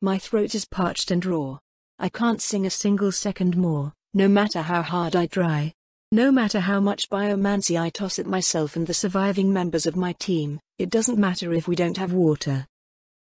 My throat is parched and raw. I can't sing a single second more, no matter how hard I try. No matter how much biomancy I toss at myself and the surviving members of my team, it doesn't matter if we don't have water.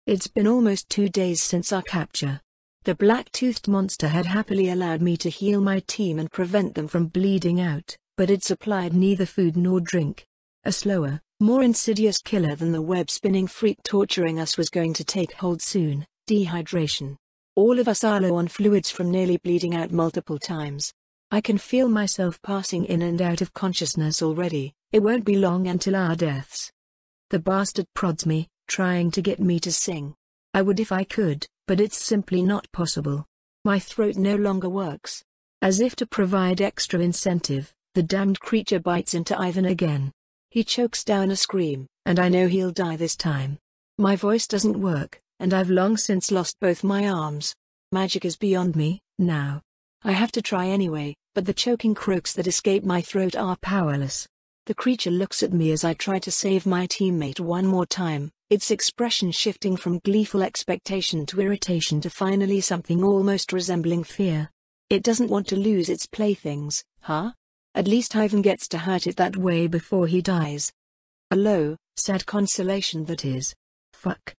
It's been almost 2 days since our capture. The black-toothed monster had happily allowed me to heal my team and prevent them from bleeding out, but it supplied neither food nor drink. A slower, more insidious killer than the web-spinning freak torturing us was going to take hold soon: dehydration. All of us are low on fluids from nearly bleeding out multiple times. I can feel myself passing in and out of consciousness already. It won't be long until our deaths. The bastard prods me, trying to get me to sing. I would if I could, but it's simply not possible. My throat no longer works. As if to provide extra incentive, the damned creature bites into Ivan again. He chokes down a scream, and I know he'll die this time. My voice doesn't work, and I've long since lost both my arms. Magic is beyond me, now. I have to try anyway, but the choking croaks that escape my throat are powerless. The creature looks at me as I try to save my teammate one more time, its expression shifting from gleeful expectation to irritation to finally something almost resembling fear. It doesn't want to lose its playthings, huh? At least Ivan gets to hurt it that way before he dies. A low, sad consolation that is. Fuck.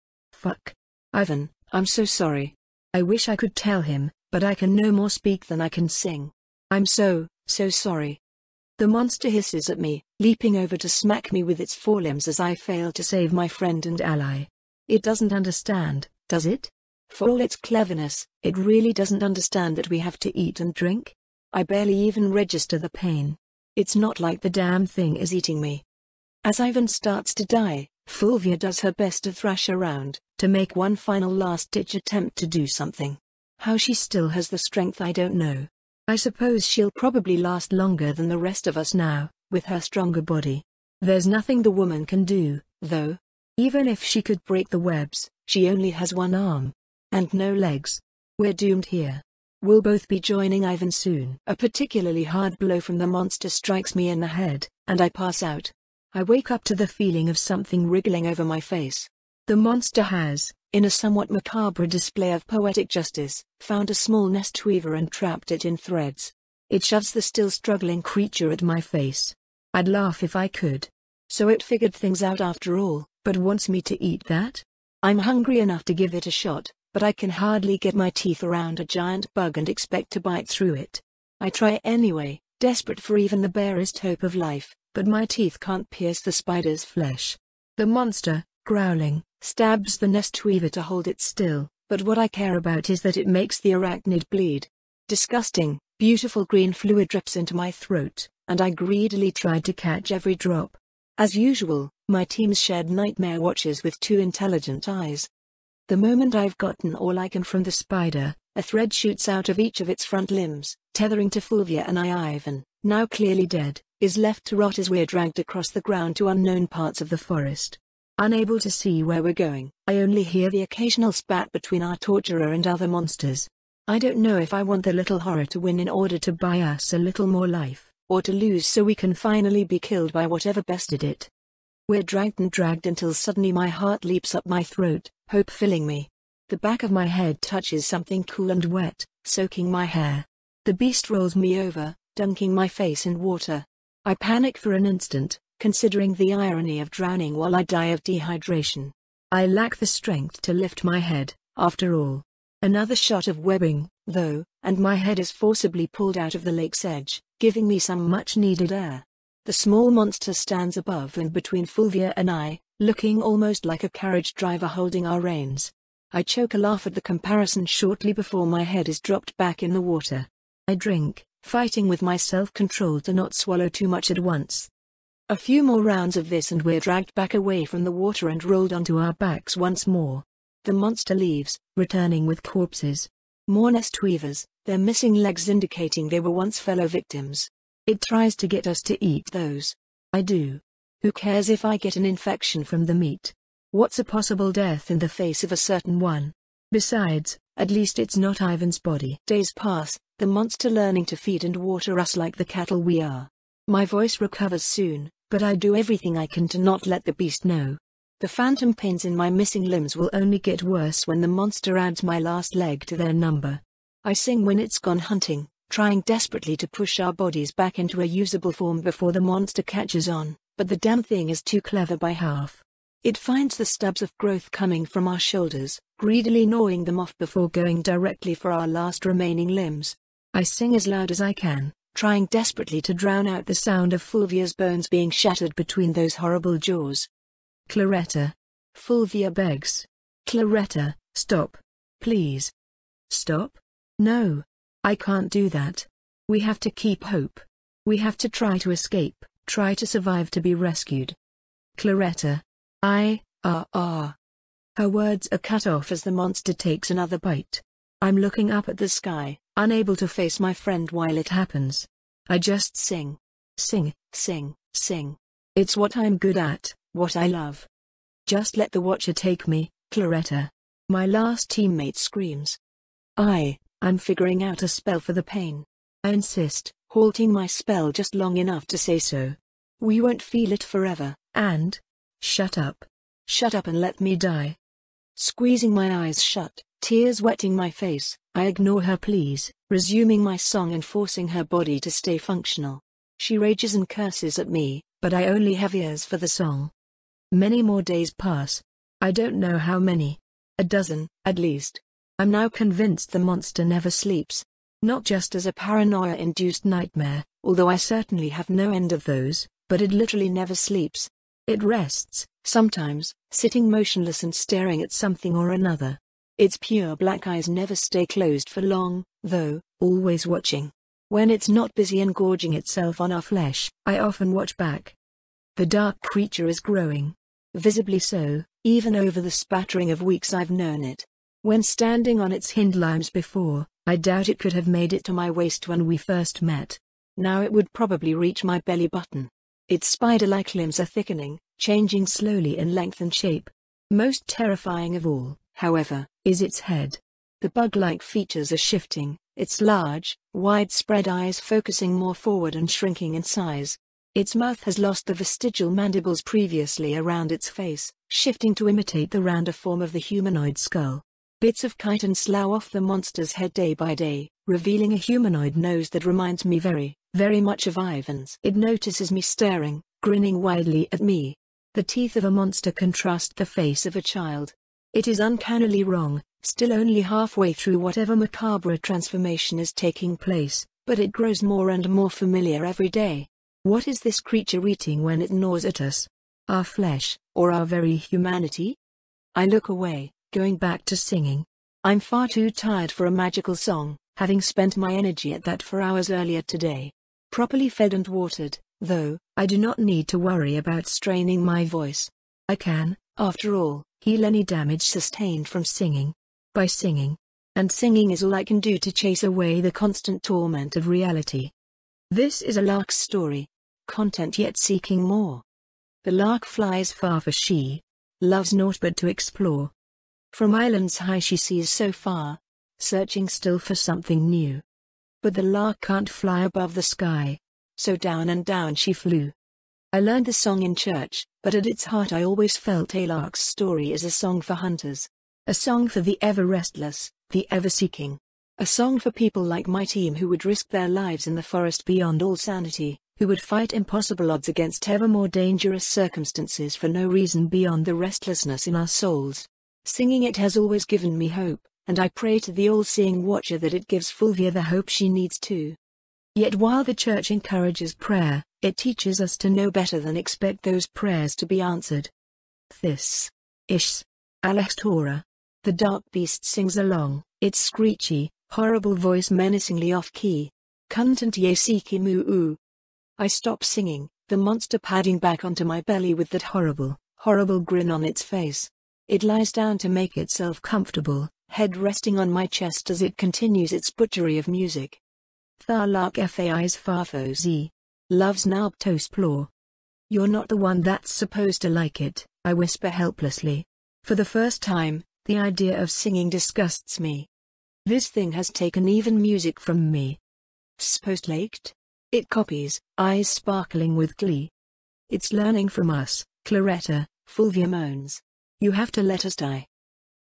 Ivan, I'm so sorry. I wish I could tell him, but I can no more speak than I can sing. I'm so sorry. The monster hisses at me, leaping over to smack me with its forelimbs as I fail to save my friend and ally. It doesn't understand, does it? For all its cleverness, it really doesn't understand that we have to eat and drink? I barely even register the pain. It's not like the damn thing is eating me. As Ivan starts to die, Fulvia does her best to thrash around, to make one final last-ditch attempt to do something. How she still has the strength I don't know. I suppose she'll probably last longer than the rest of us now, with her stronger body. There's nothing the woman can do, though. Even if she could break the webs, she only has one arm. And no legs. We're doomed here. We'll both be joining Ivan soon. A particularly hard blow from the monster strikes me in the head, and I pass out. I wake up to the feeling of something wriggling over my face. The monster has, in a somewhat macabre display of poetic justice, found a small nest weaver and trapped it in threads. It shoves the still struggling creature at my face. I'd laugh if I could. So it figured things out after all, but wants me to eat that? I'm hungry enough to give it a shot, but I can hardly get my teeth around a giant bug and expect to bite through it. I try anyway, desperate for even the barest hope of life, but my teeth can't pierce the spider's flesh. The monster, growling, stabs the nest weaver to hold it still, but what I care about is that it makes the arachnid bleed. Disgusting, beautiful green fluid drips into my throat, and I greedily tried to catch every drop. As usual, my team's shared nightmare watches with 2 intelligent eyes. The moment I've gotten all I can from the spider, a thread shoots out of each of its front limbs, tethering to Fulvia and Ivan, now clearly dead, is left to rot as we're dragged across the ground to unknown parts of the forest. Unable to see where we're going, I only hear the occasional spat between our torturer and other monsters. I don't know if I want the little horror to win in order to buy us a little more life, or to lose so we can finally be killed by whatever bested it. We're dragged until suddenly my heart leaps up my throat, hope filling me. The back of my head touches something cool and wet, soaking my hair. The beast rolls me over, dunking my face in water. I panic for an instant, considering the irony of drowning while I die of dehydration. I lack the strength to lift my head, after all. Another shot of webbing, though, and my head is forcibly pulled out of the lake's edge, giving me some much-needed air. The small monster stands above and between Fulvia and I, looking almost like a carriage driver holding our reins. I choke a laugh at the comparison shortly before my head is dropped back in the water. I drink, fighting with my self-control to not swallow too much at once. A few more rounds of this and we're dragged back away from the water and rolled onto our backs once more. The monster leaves, returning with corpses. More nest weavers, their missing legs indicating they were once fellow victims. It tries to get us to eat those. I do. Who cares if I get an infection from the meat? What's a possible death in the face of a certain one? Besides, at least it's not Ivan's body. Days pass, the monster learning to feed and water us like the cattle we are. My voice recovers soon, but I do everything I can to not let the beast know. The phantom pains in my missing limbs will only get worse when the monster adds my last leg to their number. I sing when it's gone hunting, trying desperately to push our bodies back into a usable form before the monster catches on, but the damn thing is too clever by half. It finds the stubs of growth coming from our shoulders, greedily gnawing them off before going directly for our last remaining limbs. I sing as loud as I can, trying desperately to drown out the sound of Fulvia's bones being shattered between those horrible jaws. Claretta. Fulvia begs. Claretta, stop. Please. Stop? No. I can't do that. We have to keep hope. We have to try to escape, try to survive to be rescued. Claretta. Her words are cut off as the monster takes another bite. I'm looking up at the sky, unable to face my friend while it happens. I just sing. Sing, sing, sing. It's what I'm good at, what I love. Just let the watcher take me, Claretta. My last teammate screams. I'm figuring out a spell for the pain. I insist, halting my spell just long enough to say so. We won't feel it forever, and... Shut up. Shut up and let me die. Squeezing my eyes shut, tears wetting my face, I ignore her pleas, resuming my song and forcing her body to stay functional. She rages and curses at me, but I only have ears for the song. Many more days pass. I don't know how many. A dozen, at least. I'm now convinced the monster never sleeps. Not just as a paranoia-induced nightmare, although I certainly have no end of those, but it literally never sleeps. It rests, sometimes, sitting motionless and staring at something or another. Its pure black eyes never stay closed for long, though, always watching. When it's not busy engorging itself on our flesh, I often watch back. The dark creature is growing. Visibly so, even over the spattering of weeks I've known it. When standing on its hind limbs before, I doubt it could have made it to my waist when we first met. Now it would probably reach my belly button. Its spider-like limbs are thickening, changing slowly in length and shape. Most terrifying of all, however, is its head. The bug-like features are shifting, its large, widespread eyes focusing more forward and shrinking in size. Its mouth has lost the vestigial mandibles previously around its face, shifting to imitate the rounder form of the humanoid skull. Bits of chitin slough off the monster's head day by day, revealing a humanoid nose that reminds me very much of Ivan's. It notices me staring, grinning widely at me. The teeth of a monster contrast the face of a child. It is uncannily wrong, still only halfway through whatever macabre transformation is taking place, but it grows more and more familiar every day. What is this creature eating when it gnaws at us? Our flesh, or our very humanity? I look away, going back to singing. I'm far too tired for a magical song, having spent my energy at that for hours earlier today. Properly fed and watered, though, I do not need to worry about straining my voice. I can, after all, heal any damage sustained from singing. By singing. And singing is all I can do to chase away the constant torment of reality. This is a lark's story. Content yet seeking more. The lark flies far for she loves naught but to explore. From islands high she sees so far, searching still for something new. But the lark can't fly above the sky, so down and down she flew. I learned the song in church, but at its heart I always felt a lark's story is a song for hunters. A song for the ever restless, the ever seeking. A song for people like my team who would risk their lives in the forest beyond all sanity, who would fight impossible odds against ever more dangerous circumstances for no reason beyond the restlessness in our souls. Singing it has always given me hope, and I pray to the all-seeing watcher that it gives Fulvia the hope she needs too. Yet while the church encourages prayer, it teaches us to know better than expect those prayers to be answered. This. Ish. Alextora. The dark beast sings along, its screechy, horrible voice menacingly off-key. Content ye siki moo. I stop singing, the monster padding back onto my belly with that horrible grin on its face. It lies down to make itself comfortable, head resting on my chest as it continues its butchery of music. Tharlark fais farfo z. Loves nalptos plore. You're not the one that's supposed to like it, I whisper helplessly. For the first time, the idea of singing disgusts me. This thing has taken even music from me. Spostliked? It copies, eyes sparkling with glee. It's learning from us, Claretta, Fulvia moans. You have to let us die.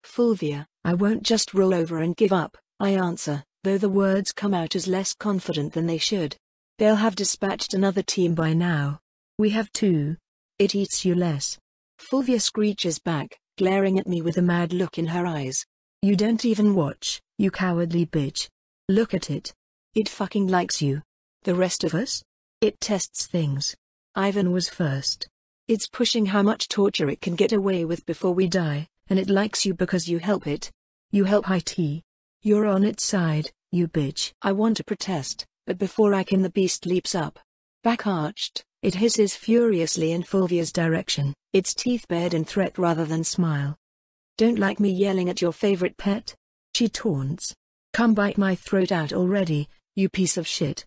Fulvia, I won't just roll over and give up, I answer, though the words come out as less confident than they should. They'll have dispatched another team by now. We have two. It eats you less. Fulvia screeches back, glaring at me with a mad look in her eyes. You don't even watch, you cowardly bitch. Look at it. It fucking likes you. The rest of us? It tests things. Ivan was first. It's pushing how much torture it can get away with before we die, and it likes you because you help it. You help IT. You're on its side, you bitch. I want to protest, but before I can the beast leaps up. Back arched, it hisses furiously in Fulvia's direction, its teeth bared in threat rather than smile. Don't like me yelling at your favorite pet? She taunts. Come bite my throat out already, you piece of shit.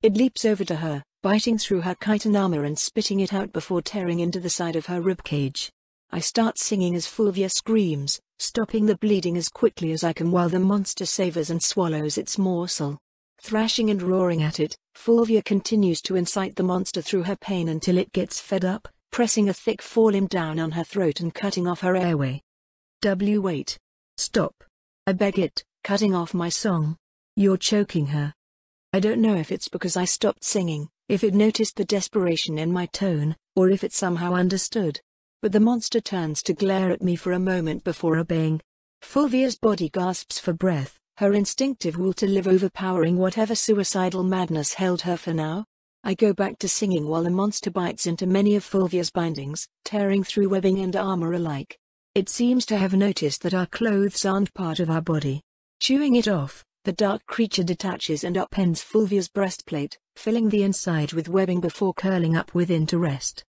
It leaps over to her, biting through her chitin armor and spitting it out before tearing into the side of her ribcage. I start singing as Fulvia screams, stopping the bleeding as quickly as I can while the monster savors and swallows its morsel. Thrashing and roaring at it, Fulvia continues to incite the monster through her pain until it gets fed up, pressing a thick forelimb down on her throat and cutting off her airway. Wait. Stop. I beg it, cutting off my song. You're choking her. I don't know if it's because I stopped singing, if it noticed the desperation in my tone, or if it somehow understood. But the monster turns to glare at me for a moment before obeying. Fulvia's body gasps for breath, her instinctive will to live overpowering whatever suicidal madness held her for now. I go back to singing while the monster bites into many of Fulvia's bindings, tearing through webbing and armor alike. It seems to have noticed that our clothes aren't part of our body. Chewing it off, the dark creature detaches and upends Fulvia's breastplate, filling the inside with webbing before curling up within to rest.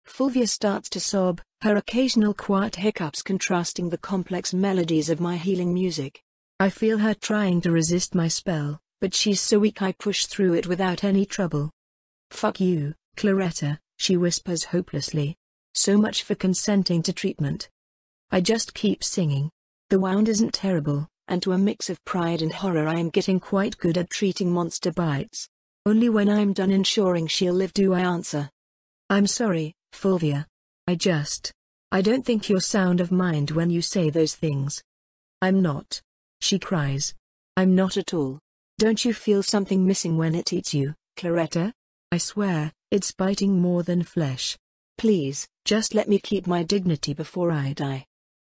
Fulvia starts to sob, her occasional quiet hiccups contrasting the complex melodies of my healing music. I feel her trying to resist my spell, but she's so weak I push through it without any trouble. Fuck you, Claretta, she whispers hopelessly. So much for consenting to treatment. I just keep singing. The wound isn't terrible, and to a mix of pride and horror I am getting quite good at treating monster bites. Only when I'm done ensuring she'll live do I answer. I'm sorry, Fulvia. I don't think you're sound of mind when you say those things. I'm not. She cries. I'm not at all. Don't you feel something missing when it eats you, Claretta? I swear, it's biting more than flesh. Please, just let me keep my dignity before I die.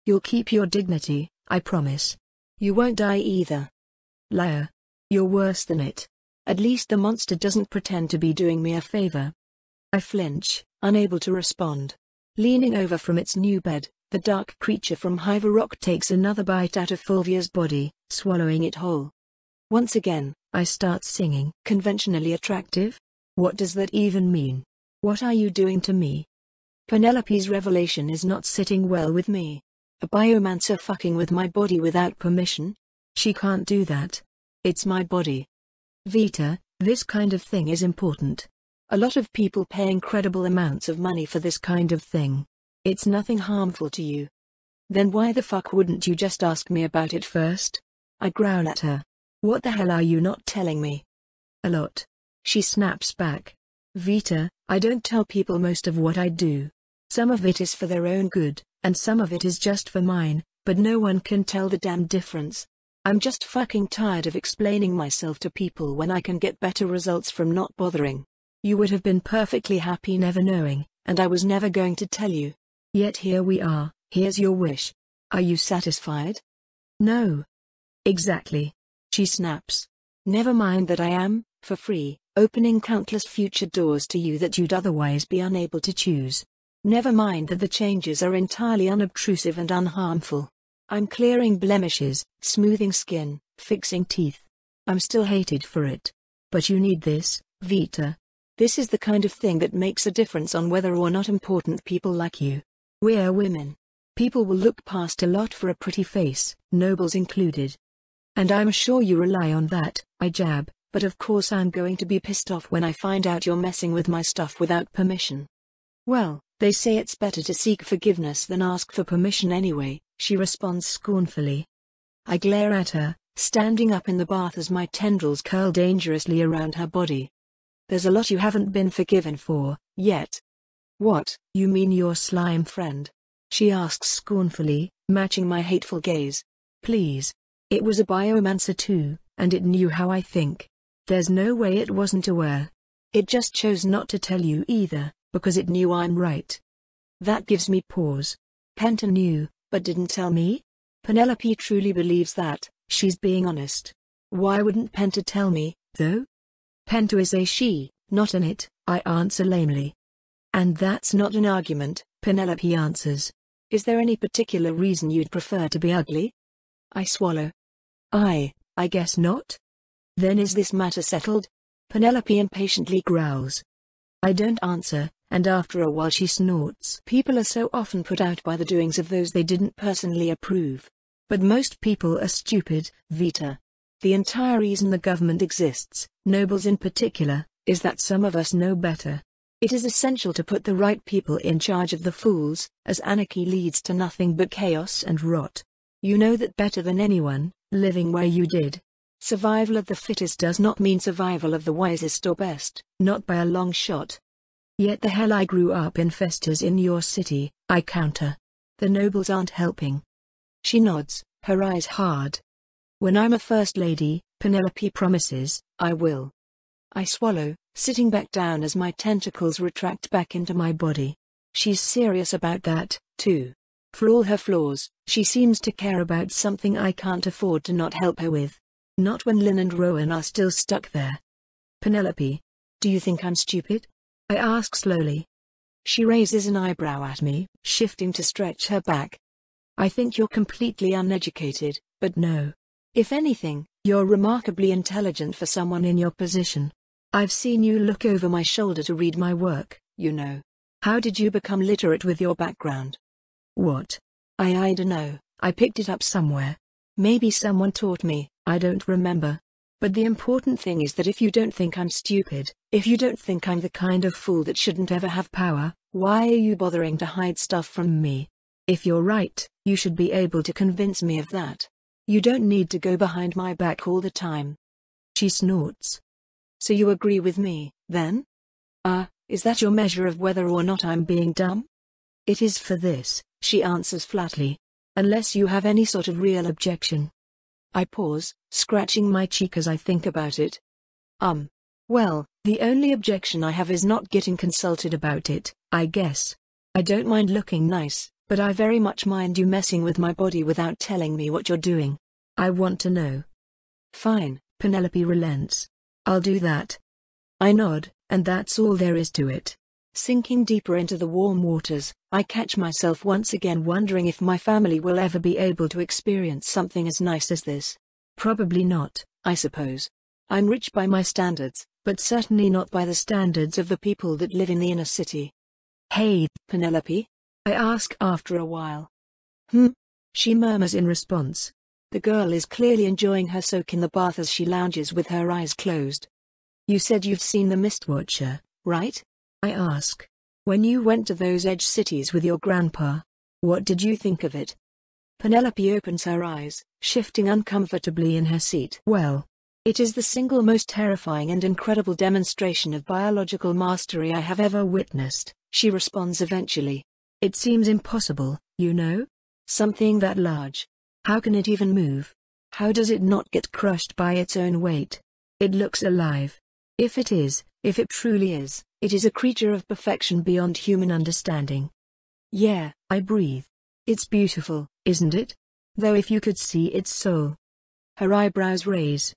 You'll keep your dignity, I promise. You won't die either. Liar. You're worse than it. At least the monster doesn't pretend to be doing me a favor. I flinch, unable to respond. Leaning over from its new bed, the dark creature from Hiver Rock takes another bite out of Fulvia's body, swallowing it whole. Once again, I start singing. Conventionally attractive? What does that even mean? What are you doing to me? Penelope's revelation is not sitting well with me. A biomancer fucking with my body without permission? She can't do that. It's my body. Vita, this kind of thing is important. A lot of people pay incredible amounts of money for this kind of thing. It's nothing harmful to you. Then why the fuck wouldn't you just ask me about it first? I growl at her. What the hell are you not telling me? A lot. She snaps back. Vita, I don't tell people most of what I do. Some of it is for their own good, and some of it is just for mine, but no one can tell the damn difference. I'm just fucking tired of explaining myself to people when I can get better results from not bothering. You would have been perfectly happy never knowing, and I was never going to tell you. Yet here we are, here's your wish. Are you satisfied? No. Exactly. She snaps. Never mind that I am, for free, opening countless future doors to you that you'd otherwise be unable to choose. Never mind that the changes are entirely unobtrusive and unharmful. I'm clearing blemishes, smoothing skin, fixing teeth. I'm still hated for it. But you need this, Vita. This is the kind of thing that makes a difference on whether or not important people like you. We're women. People will look past a lot for a pretty face, nobles included. And I'm sure you rely on that, I jab, but of course I'm going to be pissed off when I find out you're messing with my stuff without permission. Well, they say it's better to seek forgiveness than ask for permission anyway, she responds scornfully. I glare at her, standing up in the bath as my tendrils curl dangerously around her body. There's a lot you haven't been forgiven for, yet. What, you mean your slime friend? She asks scornfully, matching my hateful gaze. Please. It was a biomancer too, and it knew how I think. There's no way it wasn't aware. It just chose not to tell you either, because it knew I'm right. That gives me pause. Penta knew, but didn't tell me? Penelope truly believes that. She's being honest. Why wouldn't Penta tell me, though? Penta is a she, not an it, I answer lamely. And that's not an argument, Penelope answers. Is there any particular reason you'd prefer to be ugly? I swallow. I guess not. Then is this matter settled? Penelope impatiently growls. I don't answer, and after a while she snorts. People are so often put out by the doings of those they didn't personally approve. But most people are stupid, Vita. The entire reason the government exists, nobles in particular, is that some of us know better. It is essential to put the right people in charge of the fools, as anarchy leads to nothing but chaos and rot. You know that better than anyone, living where you did. Survival of the fittest does not mean survival of the wisest or best, not by a long shot. Yet the hell I grew up in festers in your city, I counter. The nobles aren't helping. She nods, her eyes hard. When I'm a first lady, Penelope promises, I will. I swallow, sitting back down as my tentacles retract back into my body. She's serious about that, too. For all her flaws, she seems to care about something I can't afford to not help her with. Not when Lynn and Rowan are still stuck there. Penelope. Do you think I'm stupid? I ask slowly. She raises an eyebrow at me, shifting to stretch her back. I think you're completely uneducated, but no. If anything, you're remarkably intelligent for someone in your position. I've seen you look over my shoulder to read my work, you know. How did you become literate with your background? What? I dunno, I picked it up somewhere. Maybe someone taught me, I don't remember. But the important thing is that if you don't think I'm stupid, if you don't think I'm the kind of fool that shouldn't ever have power, why are you bothering to hide stuff from me? If you're right, you should be able to convince me of that. You don't need to go behind my back all the time. She snorts. So you agree with me, then? Is that your measure of whether or not I'm being dumb? It is for this, she answers flatly. Unless you have any sort of real objection. I pause, scratching my cheek as I think about it. Well, the only objection I have is not getting consulted about it, I guess. I don't mind looking nice, but I very much mind you messing with my body without telling me what you're doing. I want to know. Fine, Penelope relents. I'll do that. I nod, and that's all there is to it. Sinking deeper into the warm waters, I catch myself once again wondering if my family will ever be able to experience something as nice as this. Probably not, I suppose. I'm rich by my standards, but certainly not by the standards of the people that live in the inner city. Hey, Penelope? I ask after a while. She murmurs in response. The girl is clearly enjoying her soak in the bath as she lounges with her eyes closed. You said you've seen the Mistwatcher, right? I ask. When you went to those edge cities with your grandpa, what did you think of it? Penelope opens her eyes, shifting uncomfortably in her seat. Well, it is the single most terrifying and incredible demonstration of biological mastery I have ever witnessed, she responds eventually. It seems impossible, you know? Something that large. How can it even move? How does it not get crushed by its own weight? It looks alive. If it truly is, it is a creature of perfection beyond human understanding. Yeah, I breathe. It's beautiful, isn't it? Though if you could see its soul. Her eyebrows raise.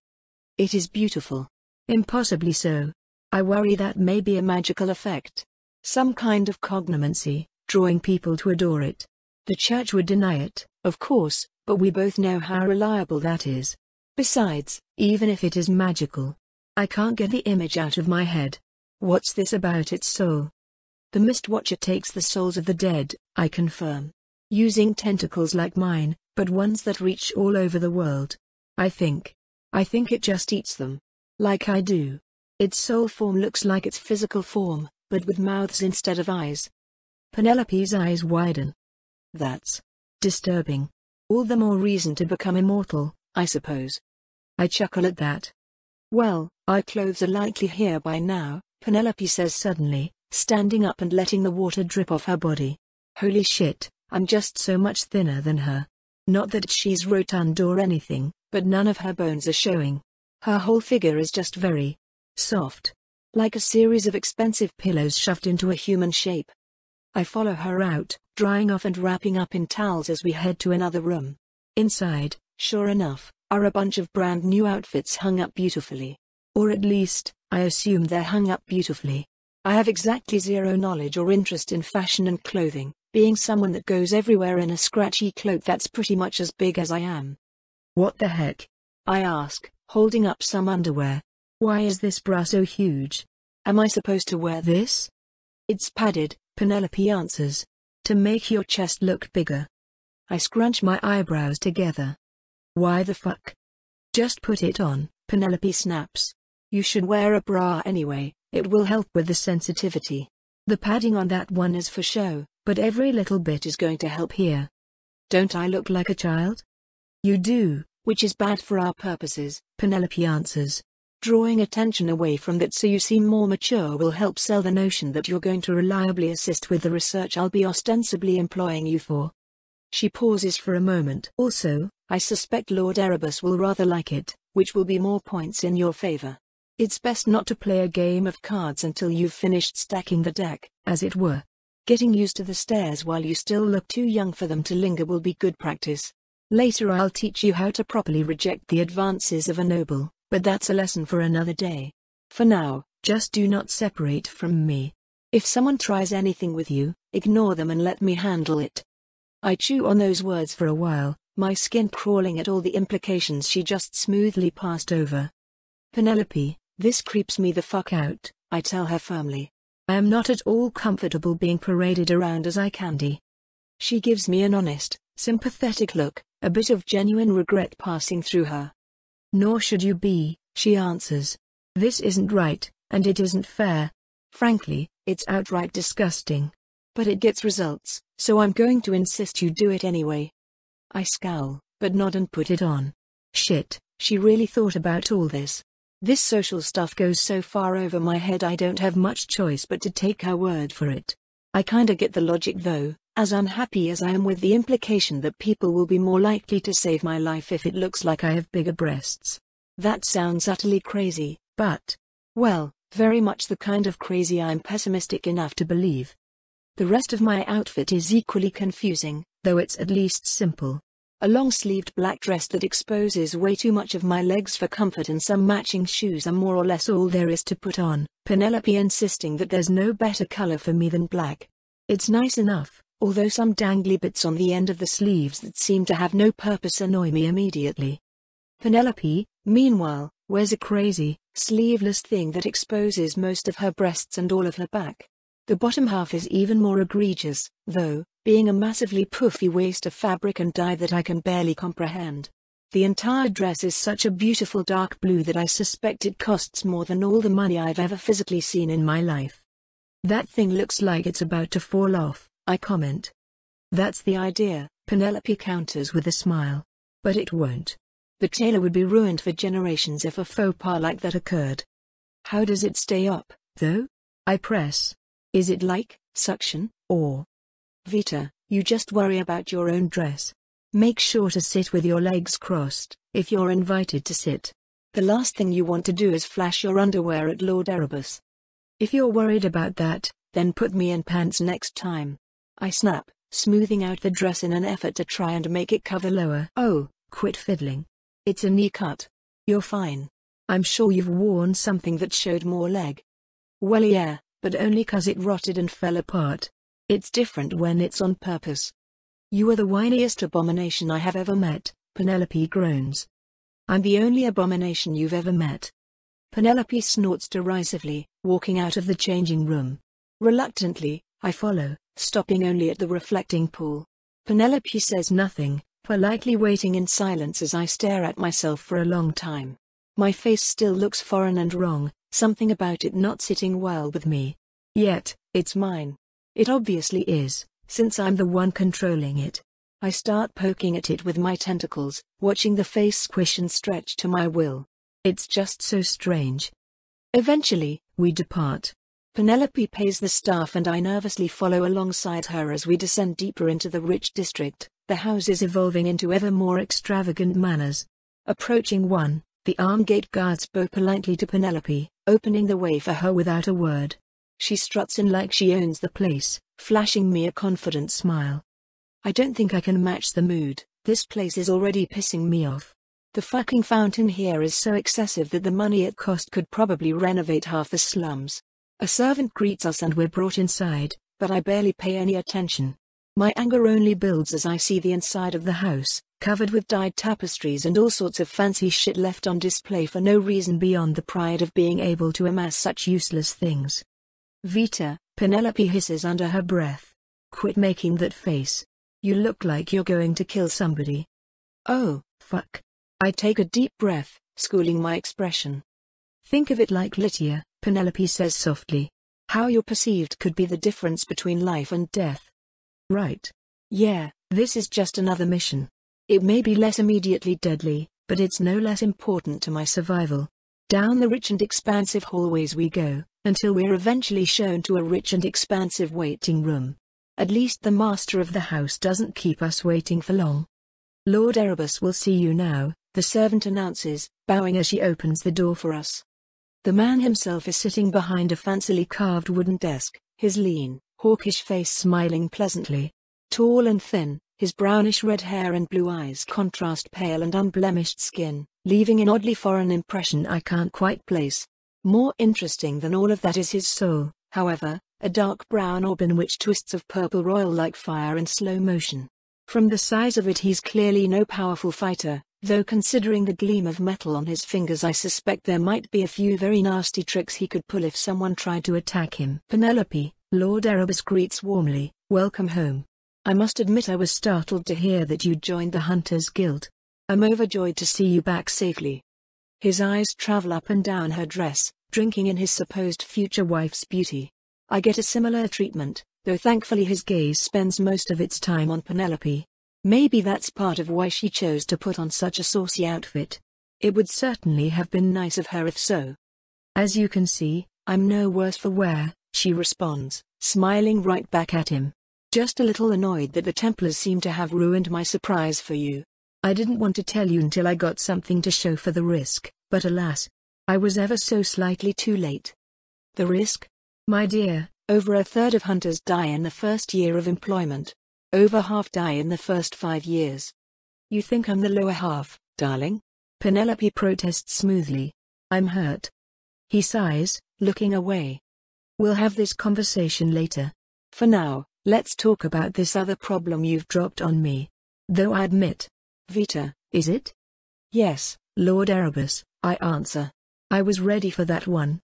It is beautiful. Impossibly so. I worry that may be a magical effect. Some kind of cognomancy, drawing people to adore it. The church would deny it, of course, but we both know how reliable that is. Besides, even if it is magical, I can't get the image out of my head. What's this about its soul? The Mistwatcher takes the souls of the dead, I confirm. Using tentacles like mine, but ones that reach all over the world. I think it just eats them. Like I do. Its soul form looks like its physical form, but with mouths instead of eyes. Penelope's eyes widen. That's disturbing. All the more reason to become immortal, I suppose. I chuckle at that. Well, our clothes are likely here by now, Penelope says suddenly, standing up and letting the water drip off her body. Holy shit, I'm just so much thinner than her. Not that she's rotund or anything, but none of her bones are showing. Her whole figure is just very soft. Like a series of expensive pillows shoved into a human shape. I follow her out, drying off and wrapping up in towels as we head to another room. Inside, sure enough, are a bunch of brand new outfits hung up beautifully. Or at least, I assume they're hung up beautifully. I have exactly zero knowledge or interest in fashion and clothing, being someone that goes everywhere in a scratchy cloak that's pretty much as big as I am. What the heck? I ask, holding up some underwear. Why is this bra so huge? Am I supposed to wear this? It's padded, Penelope answers. To make your chest look bigger. I scrunch my eyebrows together. Why the fuck? Just put it on, Penelope snaps. You should wear a bra anyway, it will help with the sensitivity. The padding on that one is for show, but every little bit is going to help here. Don't I look like a child? You do, which is bad for our purposes, Penelope answers. Drawing attention away from that so you seem more mature will help sell the notion that you're going to reliably assist with the research I'll be ostensibly employing you for. She pauses for a moment. Also, I suspect Lord Erebus will rather like it, which will be more points in your favor. It's best not to play a game of cards until you've finished stacking the deck, as it were. Getting used to the stairs while you still look too young for them to linger will be good practice. Later I'll teach you how to properly reject the advances of a noble, but that's a lesson for another day. For now, just do not separate from me. If someone tries anything with you, ignore them and let me handle it. I chew on those words for a while, my skin crawling at all the implications she just smoothly passed over. Penelope, this creeps me the fuck out, I tell her firmly. I am not at all comfortable being paraded around as eye candy. She gives me an honest, sympathetic look, a bit of genuine regret passing through her. Nor should you be, she answers. This isn't right, and it isn't fair. Frankly, it's outright disgusting. But it gets results, so I'm going to insist you do it anyway. I scowl, but nod and put it on. Shit, she really thought about all this. This social stuff goes so far over my head I don't have much choice but to take her word for it. I kinda get the logic though, as unhappy as I am with the implication that people will be more likely to save my life if it looks like I have bigger breasts. That sounds utterly crazy, but, well, very much the kind of crazy I'm pessimistic enough to believe. The rest of my outfit is equally confusing, though it's at least simple. A long-sleeved black dress that exposes way too much of my legs for comfort and some matching shoes are more or less all there is to put on, Penelope insisting that there's no better color for me than black. It's nice enough, although some dangly bits on the end of the sleeves that seem to have no purpose annoy me immediately. Penelope, meanwhile, wears a crazy, sleeveless thing that exposes most of her breasts and all of her back. The bottom half is even more egregious, though, being a massively puffy waste of fabric and dye that I can barely comprehend. The entire dress is such a beautiful dark blue that I suspect it costs more than all the money I've ever physically seen in my life. That thing looks like it's about to fall off, I comment. That's the idea, Penelope counters with a smile. But it won't. The tailor would be ruined for generations if a faux pas like that occurred. How does it stay up, though? I press. Is it like suction, or? Vita, you just worry about your own dress. Make sure to sit with your legs crossed, if you're invited to sit. The last thing you want to do is flash your underwear at Lord Erebus. If you're worried about that, then put me in pants next time. I snap, smoothing out the dress in an effort to try and make it cover lower. Oh, quit fiddling. It's a knee cut. You're fine. I'm sure you've worn something that showed more leg. Well yeah, but only 'cause it rotted and fell apart. It's different when it's on purpose. You are the whiniest abomination I have ever met, Penelope groans. I'm the only abomination you've ever met. Penelope snorts derisively, walking out of the changing room. Reluctantly, I follow, stopping only at the reflecting pool. Penelope says nothing, politely waiting in silence as I stare at myself for a long time. My face still looks foreign and wrong, something about it not sitting well with me. Yet, it's mine. It obviously is, since I'm the one controlling it. I start poking at it with my tentacles, watching the face squish and stretch to my will. It's just so strange. Eventually, we depart. Penelope pays the staff and I nervously follow alongside her as we descend deeper into the rich district, the houses evolving into ever more extravagant manners. Approaching one, the armed gate guards bow politely to Penelope, opening the way for her without a word. She struts in like she owns the place, flashing me a confident smile. I don't think I can match the mood. This place is already pissing me off. The fucking fountain here is so excessive that the money it cost could probably renovate half the slums. A servant greets us and we're brought inside, but I barely pay any attention. My anger only builds as I see the inside of the house, covered with dyed tapestries and all sorts of fancy shit left on display for no reason beyond the pride of being able to amass such useless things. Vita, Penelope hisses under her breath. Quit making that face. You look like you're going to kill somebody. Oh, fuck. I take a deep breath, schooling my expression. Think of it like Lytia, Penelope says softly. How you're perceived could be the difference between life and death. Right. Yeah, this is just another mission. It may be less immediately deadly, but it's no less important to my survival. Down the rich and expansive hallways we go, until we're eventually shown to a rich and expansive waiting room. At least the master of the house doesn't keep us waiting for long. Lord Erebus will see you now, the servant announces, bowing as she opens the door for us. The man himself is sitting behind a fancily carved wooden desk, his lean, hawkish face smiling pleasantly. Tall and thin, his brownish-red hair and blue eyes contrast pale and unblemished skin, leaving an oddly foreign impression I can't quite place. More interesting than all of that is his soul, however, a dark brown orb in which twists of purple roil like fire in slow motion. From the size of it he's clearly no powerful fighter, though considering the gleam of metal on his fingers I suspect there might be a few very nasty tricks he could pull if someone tried to attack him. Penelope, Lord Erebus greets warmly, welcome home. I must admit I was startled to hear that you joined the Hunters Guild. I'm overjoyed to see you back safely. His eyes travel up and down her dress, drinking in his supposed future wife's beauty. I get a similar treatment, though thankfully his gaze spends most of its time on Penelope. Maybe that's part of why she chose to put on such a saucy outfit. It would certainly have been nice of her if so. As you can see, I'm no worse for wear, she responds, smiling right back at him. Just a little annoyed that the Templars seem to have ruined my surprise for you. I didn't want to tell you until I got something to show for the risk, but alas, I was ever so slightly too late. The risk? My dear, over a third of hunters die in the first year of employment. Over half die in the first 5 years. You think I'm the lower half, darling? Penelope protests smoothly. I'm hurt. He sighs, looking away. We'll have this conversation later. For now, let's talk about this other problem you've dropped on me. Though I admit. Vita, is it? Yes, Lord Erebus, I answer. I was ready for that one.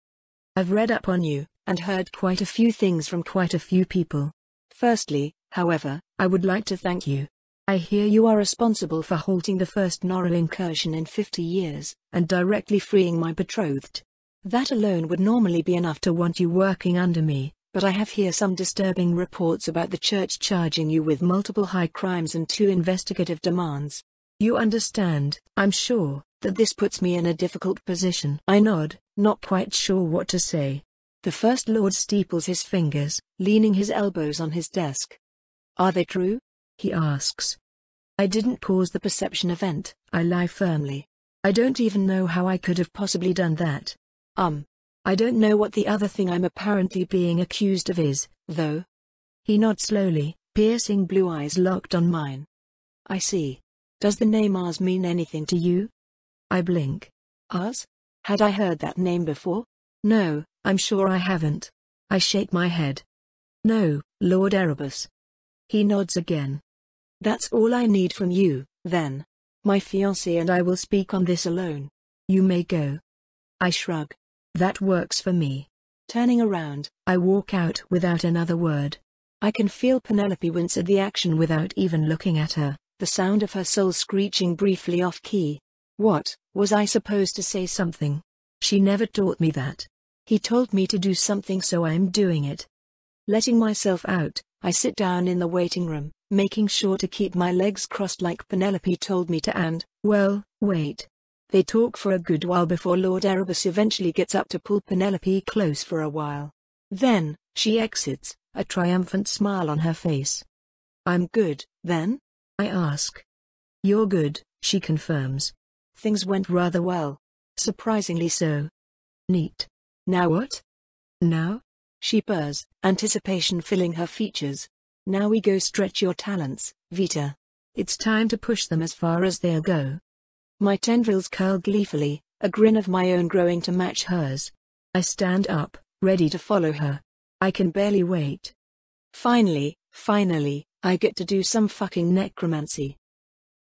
I've read up on you, and heard quite a few things from quite a few people. Firstly, however, I would like to thank you. I hear you are responsible for halting the first Norrell incursion in 50 years, and directly freeing my betrothed. That alone would normally be enough to want you working under me, but I have here some disturbing reports about the church charging you with multiple high crimes and 2 investigative demands. You understand, I'm sure, that this puts me in a difficult position. I nod, not quite sure what to say. The First Lord steeples his fingers, leaning his elbows on his desk. Are they true? He asks. I didn't cause the perception event, I lie firmly. I don't even know how I could have possibly done that. I don't know what the other thing I'm apparently being accused of is, though. He nods slowly, piercing blue eyes locked on mine. I see. Does the name Ars mean anything to you? I blink. Ars? Had I heard that name before? No, I'm sure I haven't. I shake my head. No, Lord Erebus. He nods again. That's all I need from you, then. My fiancé and I will speak on this alone. You may go. I shrug. That works for me. Turning around, I walk out without another word. I can feel Penelope wince at the action without even looking at her, the sound of her soul screeching briefly off-key. What, was I supposed to say something? She never taught me that. He told me to do something, so I'm doing it. Letting myself out, I sit down in the waiting room, making sure to keep my legs crossed like Penelope told me to, and, well, wait. They talk for a good while before Lord Erebus eventually gets up to pull Penelope close for a while. Then, she exits, a triumphant smile on her face. I'm good, then? I ask. You're good, she confirms. Things went rather well. Surprisingly so. Neat. Now what? Now? She purrs, anticipation filling her features. Now we go stretch your talents, Vita. It's time to push them as far as they'll go. My tendrils curl gleefully, a grin of my own growing to match hers. I stand up, ready to follow her. I can barely wait. Finally, I get to do some fucking necromancy.